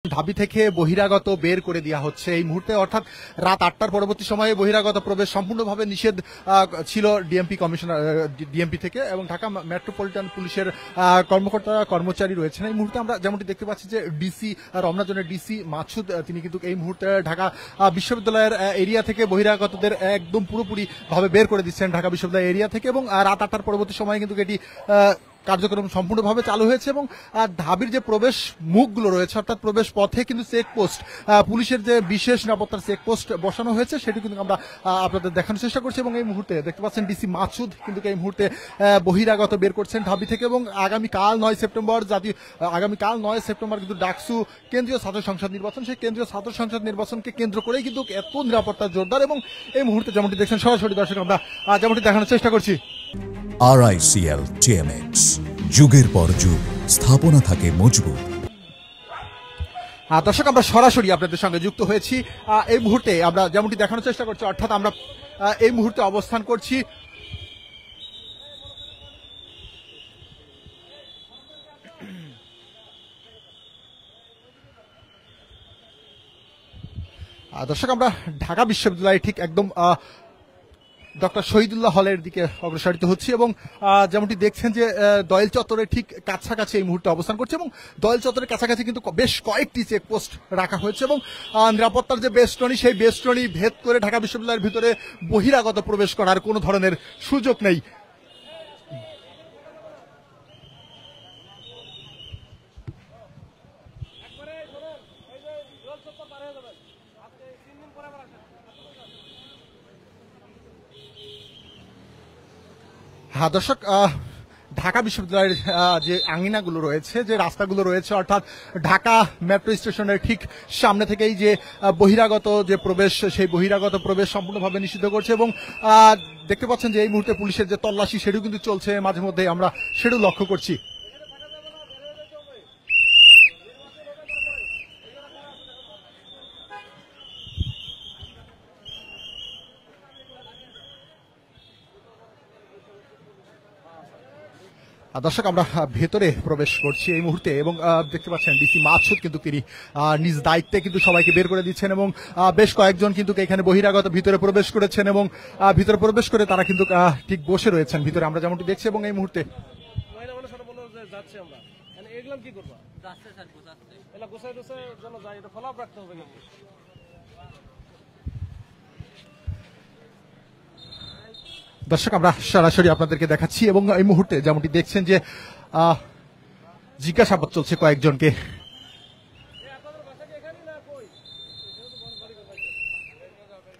ঢাবি থেকে বহিরাগত বের করে দেওয়া হচ্ছে এই মুহূর্তে, অর্থাৎ রাত 8টার পরবর্তী সময়ে বহিরাগত প্রবেশ সম্পূর্ণভাবে নিষেধ ছিল ডিএমপি থেকে, এবং ঢাকা মেট্রোপলিটন পুলিশের কর্মকর্তারা কর্মচারী রয়েছেন। এই মুহূর্তে আমরা যেমনটি দেখতে পাচ্ছি যে ডিসি রমনাজনের ডিসি মাসুদ তিনি কিন্তু এই মুহূর্তে ঢাকা বিশ্ববিদ্যালয়ের এরিয়া থেকে বহিরাগতদের একদম পুরোপুরি ভাবে বের করে দিচ্ছেন ঢাকা বিশ্ববিদ্যালয় এরিয়া থেকে, এবং রাত 8টার পরবর্তী সময়ে কিন্তু এটি কার্যক্রম সম্পূর্ণভাবে চালু হয়েছে। এবং ঢাবির যে প্রবেশ মুখগুলো রয়েছে, অর্থাৎ প্রবেশ পথে কিন্তু চেকপোস্ট, পুলিশের যে বিশেষ নিরাপত্তার চেকপোস্ট বসানো হয়েছে সেটি কিন্তু আমরা আপনাদের দেখানোর চেষ্টা করছি। এবং এই মুহূর্তে দেখতে পাচ্ছেন ডিসি মাসুদ কিন্তু এই মুহূর্তে বহিরাগত বের করছেন ঢাবি থেকে। এবং আগামীকাল 9 সেপ্টেম্বর কিন্তু ডাকসু কেন্দ্রীয় ছাত্র সংসদ নির্বাচন, সেই কেন্দ্রীয় ছাত্র সংসদ নির্বাচনকে কেন্দ্র করেই কিন্তু এত নিরাপত্তা জোরদার। এবং এই মুহূর্তে যেমনটি দেখছেন সরাসরি দর্শক আমরা যেমনটি দেখানোর চেষ্টা করছি। RICL TMX, যুগের পর যুগ স্থাপনা থাকে মজবুত। দর্শক আমরা সরাসরি আপনাদের সঙ্গে যুক্ত হয়েছি এই মুহূর্তে আমরা যেমনটি দেখানোর চেষ্টা করছি, অর্থাৎ আমরা এই মুহূর্তে অবস্থান করছি দর্শক আমরা ঢাকা বিশ্ববিদ্যালয়ে ঠিক একদম ডক্টর শহীদুল্লাহ হলের দিকে অগ্রসরিত হচ্ছি, এবং যেমনটি দেখছেন যে দয়েল চত্বরের ঠিক কাছাকাছি এই মুহূর্তে অবস্থান করছে, এবং দয়েল চত্বরের কাছাকাছি কিন্তু বেশ কয়েকটি চেকপোস্ট রাখা হয়েছে, এবং নিরাপত্তার যে বেষ্টনী সেই বেষ্টনী ভেদ করে ঢাকা বিশ্ববিদ্যালয়ের ভিতরে বহিরাগত প্রবেশ করার কোনো ধরনের সুযোগ নেই। হ্যাঁ দর্শক, ঢাকা বিশ্ববিদ্যালয়ের যে আঙিনাগুলো রয়েছে, যে রাস্তাগুলো রয়েছে, অর্থাৎ ঢাকা মেট্রো স্টেশনের ঠিক সামনে থেকেই যে বহিরাগত যে প্রবেশ, সেই বহিরাগত প্রবেশ সম্পূর্ণভাবে নিষিদ্ধ করছে। এবং দেখতে পাচ্ছেন যে এই মুহূর্তে পুলিশের যে তল্লাশি সেটিও কিন্তু চলছে, মাঝে মধ্যে আমরা সেটিও লক্ষ্য করছি। দর্শক আমরা ভেতরে প্রবেশ করছি এই মুহূর্তে, এবং দেখতে পাচ্ছেন ডিসি মাসুদ কিন্তু তিনি নিজ দায়িত্বে কিন্তু সবাইকে বের করে দিচ্ছেন, এবং বেশ কয়েকজন কিন্তু এখানে বহিরাগত ভিতরে প্রবেশ করেছেন, এবং ভিতরে প্রবেশ করে তারা কিন্তু ঠিক বসে রয়েছেন ভিতরে আমরা যেমনটি দেখছি। এবং এই মুহূর্তে দর্শক আমরা সরাসরি আপনাদেরকে দেখাচ্ছি, এবং এই মুহূর্তে যেমনটি দেখছেন যে জিজ্ঞাসাবাদ চলছে কয়েকজনকে।